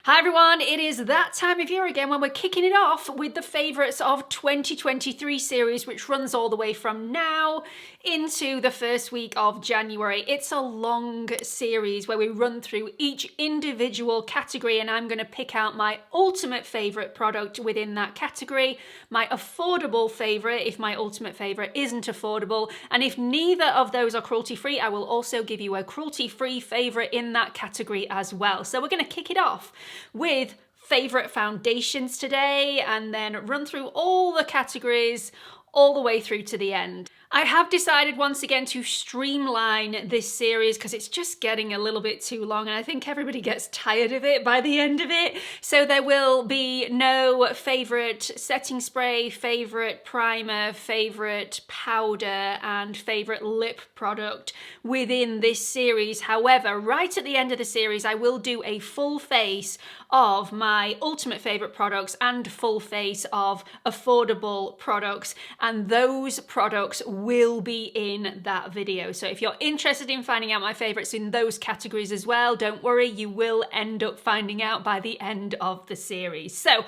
Hi everyone, it is that time of year again when we're kicking it off with the favourites of 2023 series, which runs all the way from now into the first week of January. It's a long series where we run through each individual category, and I'm going to pick out my ultimate favourite product within that category, my affordable favourite if my ultimate favourite isn't affordable, and if neither of those are cruelty-free, I will also give you a cruelty-free favourite in that category as well. So we're going to kick it off with favourite foundations today and then run through all the categories all the way through to the end. I have decided once again to streamline this series because it's just getting a little bit too long and I think everybody gets tired of it by the end of it. So there will be no favourite setting spray, favourite primer, favourite powder and favourite lip product within this series. However, right at the end of the series, I will do a full face of my ultimate favourite products and full face of affordable products, and those products will be in that video. So if you're interested in finding out my favourites in those categories as well, don't worry, you will end up finding out by the end of the series. So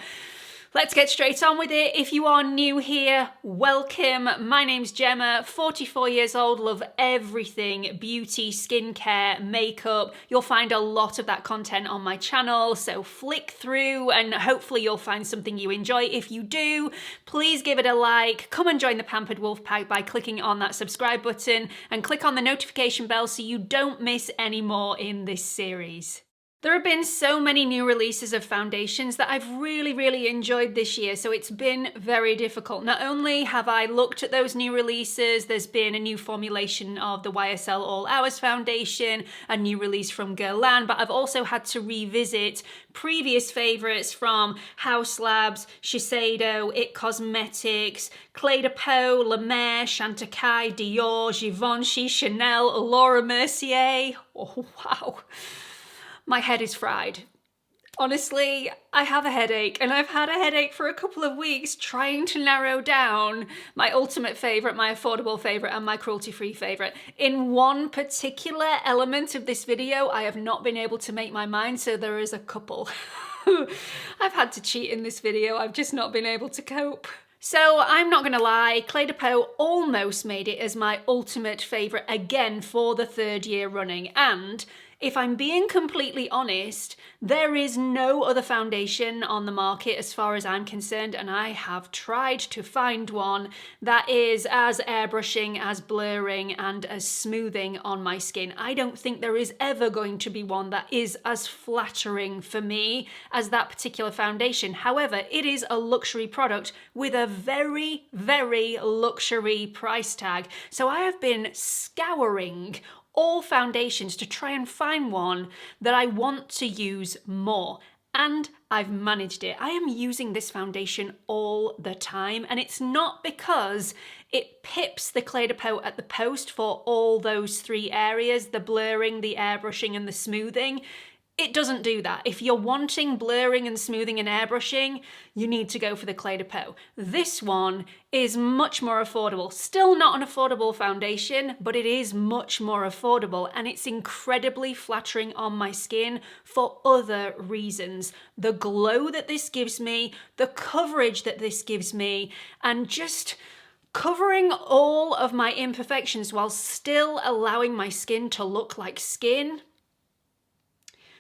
let's get straight on with it. If you are new here, welcome. My name's Gemma, 44 years old, love everything beauty, skincare, makeup. You'll find a lot of that content on my channel, so flick through and hopefully you'll find something you enjoy. If you do, please give it a like. Come and join the Pampered Wolf Pack by clicking on that subscribe button and click on the notification bell so you don't miss any more in this series. There have been so many new releases of foundations that I've really enjoyed this year, so it's been very difficult. Not only have I looked at those new releases, there's been a new formulation of the YSL All Hours foundation, a new release from Guerlain, but I've also had to revisit previous favourites from House Labs, Shiseido, It Cosmetics, Clé de Peau, La Mer, Chantecaille, Dior, Givenchy, Chanel, Laura Mercier. Oh wow. My head is fried. Honestly, I have a headache and I've had a headache for a couple of weeks trying to narrow down my ultimate favourite, my affordable favourite and my cruelty-free favourite. In one particular element of this video, I have not been able to make my mind, so there is a couple. I've had to cheat in this video, I've just not been able to cope. So I'm not gonna lie, Clé de Peau almost made it as my ultimate favourite again for the third year running, and if I'm being completely honest, there is no other foundation on the market as far as I'm concerned, and I have tried to find one that is as airbrushing, as blurring, and as smoothing on my skin. I don't think there is ever going to be one that is as flattering for me as that particular foundation. However, it is a luxury product with a very luxury price tag. So I have been scouring all foundations to try and find one that I want to use more. And I've managed it. I am using this foundation all the time, and it's not because it pips the Clé de Peau at the post for all those three areas, the blurring, the airbrushing, and the smoothing. It doesn't do that. If you're wanting blurring and smoothing and airbrushing, you need to go for the Clé de Peau. This one is much more affordable. Still not an affordable foundation, but it is much more affordable and it's incredibly flattering on my skin for other reasons. The glow that this gives me, the coverage that this gives me, and just covering all of my imperfections while still allowing my skin to look like skin.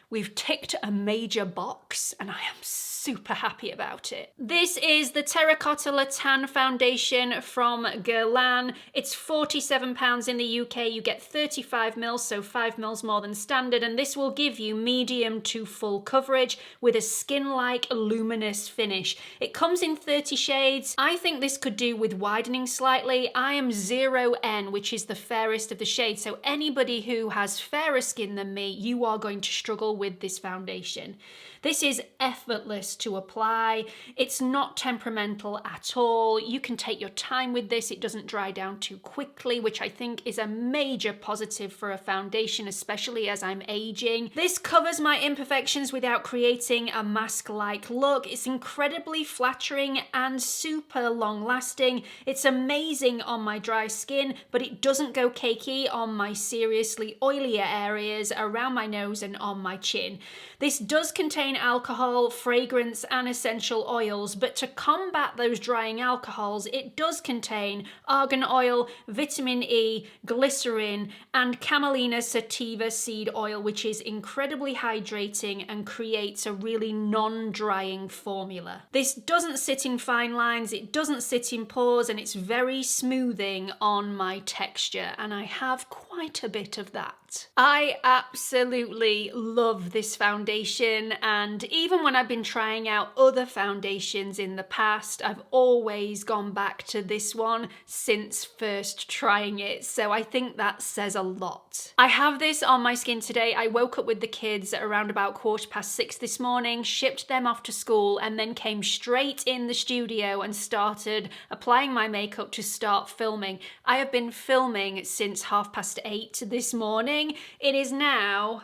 We've ticked a major box and I am super happy about it. This is the Terracotta Le Tan foundation from Guerlain. It's £47 in the UK. You get 35ml, so 5ml more than standard, and this will give you medium to full coverage with a skin-like luminous finish. It comes in 30 shades. I think this could do with widening slightly. I am 0N, which is the fairest of the shades, so anybody who has fairer skin than me, you are going to struggle with this foundation. This is effortless to apply. It's not temperamental at all. You can take your time with this. It doesn't dry down too quickly, which I think is a major positive for a foundation, especially as I'm aging. This covers my imperfections without creating a mask-like look. It's incredibly flattering and super long-lasting. It's amazing on my dry skin, but it doesn't go cakey on my seriously oilier areas around my nose and on my chin. This does contain alcohol, fragrance, and essential oils, but to combat those drying alcohols, it does contain argan oil, vitamin E, glycerin, and camelina sativa seed oil, which is incredibly hydrating and creates a really non-drying formula. This doesn't sit in fine lines, it doesn't sit in pores, and it's very smoothing on my texture, and I have quite a bit of that. I absolutely love this foundation, and even when I've been trying out other foundations in the past, I've always gone back to this one since first trying it, so I think that says a lot. I have this on my skin today. I woke up with the kids at around about 6:15 this morning, shipped them off to school, and then came straight in the studio and started applying my makeup to start filming. I have been filming since 8:30 this morning. It is now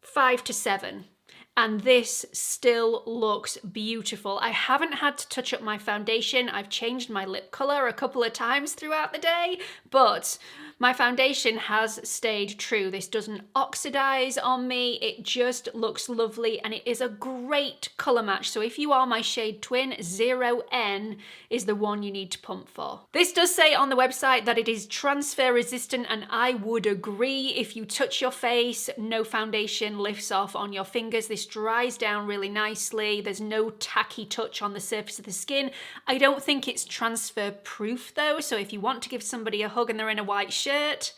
5 to 7. And this still looks beautiful. I haven't had to touch up my foundation. I've changed my lip color a couple of times throughout the day, but my foundation has stayed true. This doesn't oxidize on me. It just looks lovely, and it is a great color match. So if you are my shade twin, 0N is the one you need to pump for. This does say on the website that it is transfer resistant, and I would agree. If you touch your face, no foundation lifts off on your fingers. This dries down really nicely. There's no tacky touch on the surface of the skin. I don't think it's transfer proof though, so if you want to give somebody a hug and they're in a white shirt,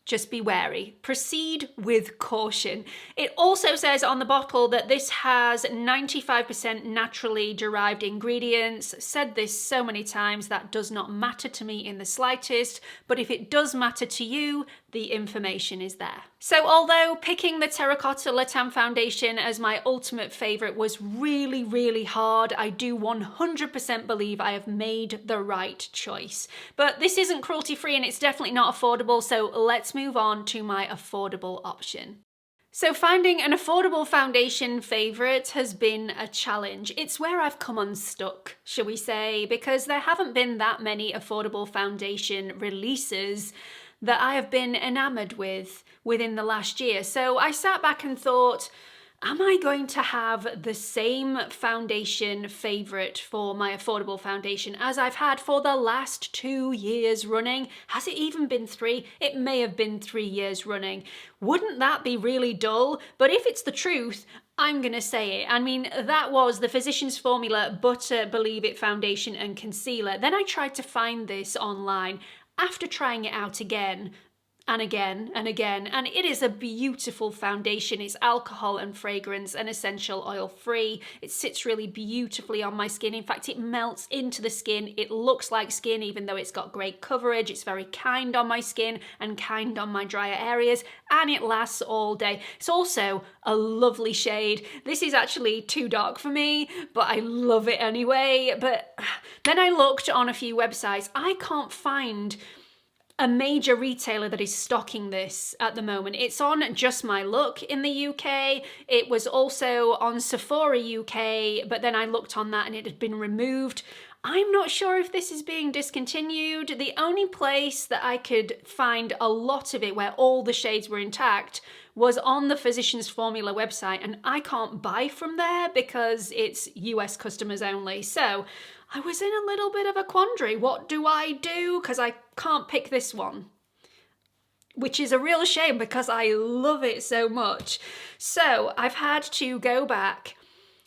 just be wary. Proceed with caution. It also says on the bottle that this has 95% naturally derived ingredients. Said this so many times, that does not matter to me in the slightest, but if it does matter to you, the information is there. So although picking the Terracotta Le Tan foundation as my ultimate favorite was really, really hard, I do 100% believe I have made the right choice. But this isn't cruelty-free and it's definitely not affordable, so let's move on to my affordable option. So finding an affordable foundation favorite has been a challenge. It's where I've come unstuck, shall we say, because there haven't been that many affordable foundation releases that I have been enamored with within the last year. So I sat back and thought, am I going to have the same foundation favorite for my affordable foundation as I've had for the last 2 years running? Has it even been 3? It may have been 3 years running. Wouldn't that be really dull? But if it's the truth, I'm gonna say it. I mean, that was the Physicians Formula Butter Believe It Foundation and Concealer. Then I tried to find this online after trying it out again and again and again, and it is a beautiful foundation. It's alcohol and fragrance and essential oil free. It sits really beautifully on my skin. In fact, it melts into the skin. It looks like skin even though it's got great coverage. It's very kind on my skin and kind on my drier areas, and it lasts all day. It's also a lovely shade. This is actually too dark for me, but I love it anyway. But then I looked on a few websites. I can't find a major retailer that is stocking this at the moment. It's on Just My Look in the UK. It was also on Sephora UK, but then I looked on that and it had been removed. I'm not sure if this is being discontinued. The only place that I could find a lot of it where all the shades were intact was on the Physicians Formula website, and I can't buy from there because it's US customers only. So I was in a little bit of a quandary. What do I do? Because I can't pick this one, which is a real shame because I love it so much. So I've had to go back,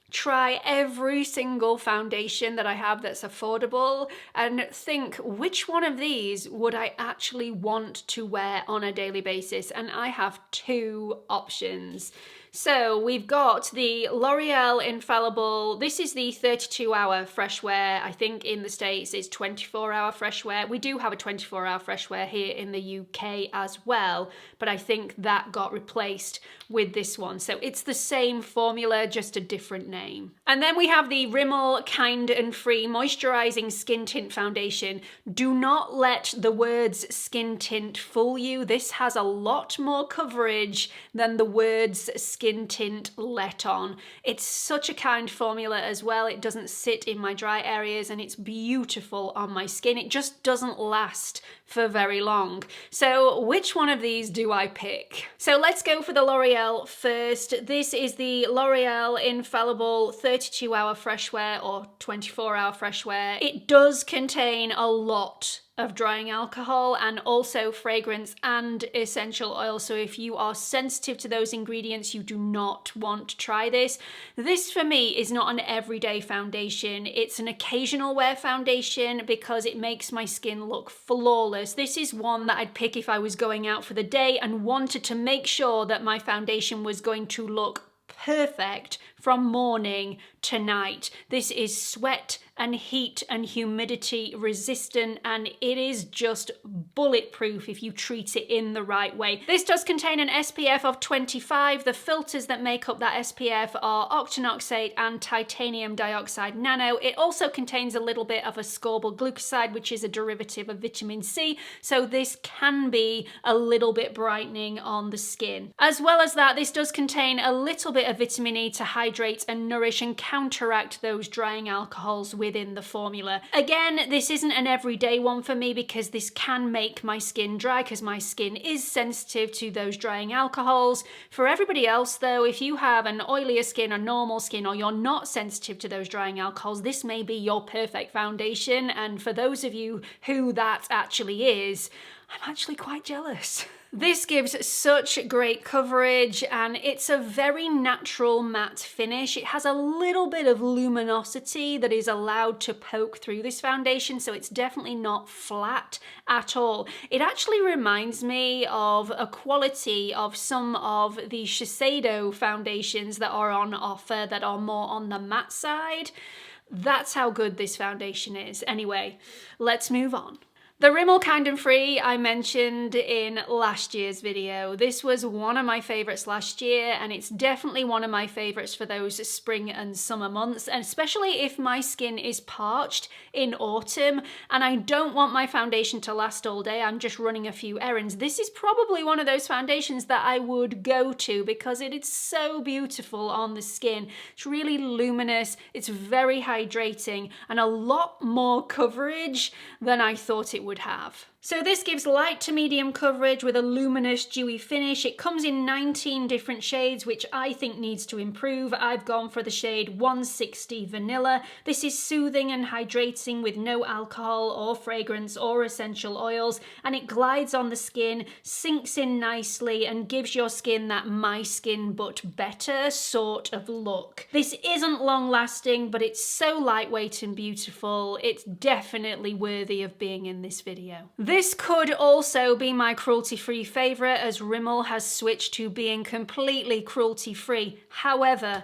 try every single foundation that I have that's affordable, and think which one of these would I actually want to wear on a daily basis. And I have 2 options. So we've got the L'Oreal Infallible. This is the 32-hour fresh wear. I think in the States it's 24-hour fresh wear. We do have a 24-hour fresh wear here in the UK as well, but I think that got replaced with this one. So it's the same formula, just a different name. And then we have the Rimmel Kind and Free Moisturizing Skin Tint Foundation. Do not let the words skin tint fool you. This has a lot more coverage than the words skin tint let on. It's such a kind formula as well. It doesn't sit in my dry areas and it's beautiful on my skin. It just doesn't last for very long. So which one of these do I pick? So let's go for the L'Oreal first. This is the L'Oreal Infallible 32-hour fresh wear or 24-hour fresh wear. It does contain a lot of drying alcohol and also fragrance and essential oil. So if you are sensitive to those ingredients, you do not want to try this. This for me is not an everyday foundation. It's an occasional wear foundation because it makes my skin look flawless. This is one that I'd pick if I was going out for the day and wanted to make sure that my foundation was going to look perfect from morning to night. This is sweat and heat and humidity resistant, and it is just bulletproof if you treat it in the right way. This does contain an SPF of 25. The filters that make up that SPF are octinoxate and titanium dioxide nano. It also contains a little bit of ascorbyl glucoside, which is a derivative of vitamin C, so this can be a little bit brightening on the skin. As well as that, this does contain a little bit of vitamin E to hydrate and nourish and counteract those drying alcohols within the formula. Again, this isn't an everyday one for me because this can make my skin dry because my skin is sensitive to those drying alcohols. For everybody else though, if you have an oilier skin, a normal skin, or you're not sensitive to those drying alcohols, this may be your perfect foundation. And for those of you who that actually is, I'm actually quite jealous. This gives such great coverage and it's a very natural matte finish. It has a little bit of luminosity that is allowed to poke through this foundation, so it's definitely not flat at all. It actually reminds me of a quality of some of the Shiseido foundations that are on offer that are more on the matte side. That's how good this foundation is. Anyway, let's move on. The Rimmel Kind and Free I mentioned in last year's video. This was one of my favourites last year and it's definitely one of my favourites for those spring and summer months, and especially if my skin is parched in autumn and I don't want my foundation to last all day, I'm just running a few errands. This is probably one of those foundations that I would go to because it is so beautiful on the skin. It's really luminous, it's very hydrating and a lot more coverage than I thought it would have. So this gives light to medium coverage with a luminous dewy finish. It comes in 19 different shades, which I think needs to improve. I've gone for the shade 160 Vanilla. This is soothing and hydrating with no alcohol or fragrance or essential oils, and it glides on the skin, sinks in nicely, and gives your skin that my skin but better sort of look. This isn't long lasting, but it's so lightweight and beautiful. It's definitely worthy of being in this video. This could also be my cruelty-free favourite, as Rimmel has switched to being completely cruelty-free. However,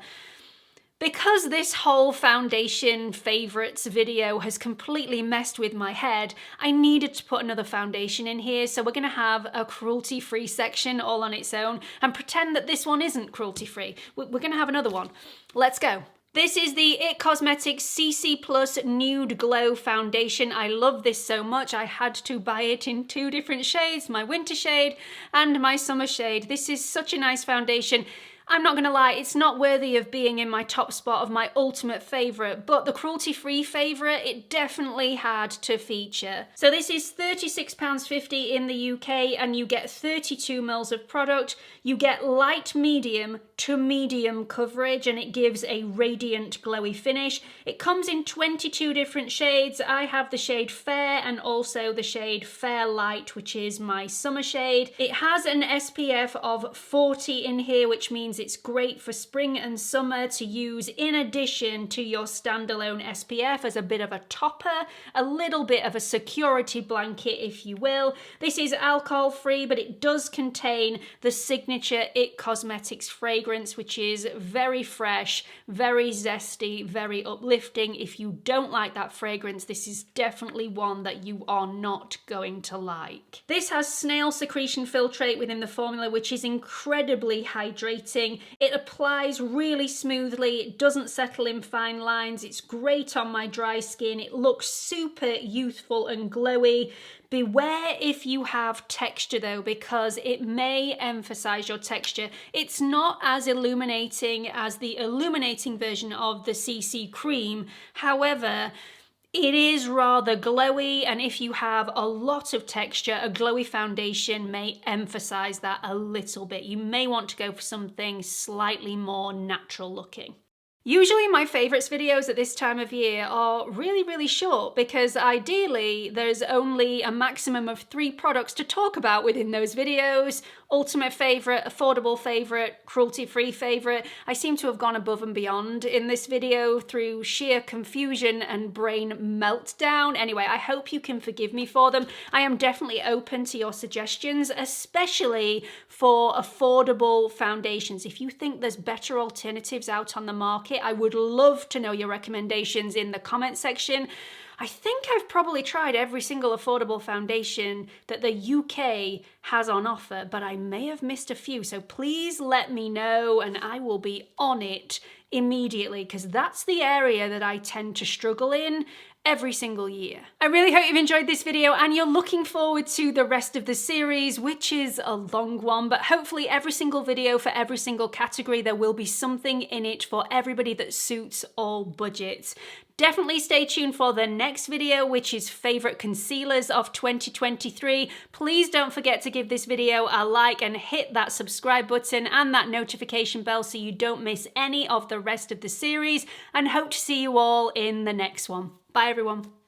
because this whole foundation favourites video has completely messed with my head, I needed to put another foundation in here, so we're going to have a cruelty-free section all on its own and pretend that this one isn't cruelty-free. We're going to have another one. Let's go. This is the IT Cosmetics CC Plus Nude Glow Foundation. I love this so much I had to buy it in two different shades, my winter shade and my summer shade. This is such a nice foundation. I'm not going to lie, it's not worthy of being in my top spot of my ultimate favourite, but the cruelty-free favourite, it definitely had to feature. So this is £36.50 in the UK and you get 32 mils of product. You get light medium to medium coverage and it gives a radiant glowy finish. It comes in 22 different shades. I have the shade Fair and also the shade Fair Light, which is my summer shade. It has an SPF of 40 in here, which means it's great for spring and summer to use in addition to your standalone SPF as a bit of a topper, a little bit of a security blanket if you will. This is alcohol free, but it does contain the signature IT Cosmetics fragrance, which is very fresh, very zesty, very uplifting. If you don't like that fragrance, this is definitely one that you are not going to like. This has snail secretion filtrate within the formula, which is incredibly hydrating. setting. It applies really smoothly, it doesn't settle in fine lines, it's great on my dry skin, it looks super youthful and glowy. Beware if you have texture though, because it may emphasize your texture. It's not as illuminating as the illuminating version of the CC cream. However, it is rather glowy, and if you have a lot of texture, a glowy foundation may emphasize that a little bit. You may want to go for something slightly more natural looking. Usually my favourites videos at this time of year are really short, because ideally there's only a maximum of 3 products to talk about within those videos. Ultimate favourite, affordable favourite, cruelty-free favourite. I seem to have gone above and beyond in this video through sheer confusion and brain meltdown. Anyway, I hope you can forgive me for them. I am definitely open to your suggestions, especially for affordable foundations. If you think there's better alternatives out on the market, I would love to know your recommendations in the comment section. I think I've probably tried every single affordable foundation that the UK has on offer, but I may have missed a few, so please let me know and I will be on it immediately, because that's the area that I tend to struggle in every single year. I really hope you've enjoyed this video and you're looking forward to the rest of the series, which is a long one, but hopefully every single video for every single category, there will be something in it for everybody that suits all budgets. Definitely stay tuned for the next video, which is favourite concealers of 2023. Please don't forget to give this video a like and hit that subscribe button and that notification bell so you don't miss any of the rest of the series, and hope to see you all in the next one. Bye everyone.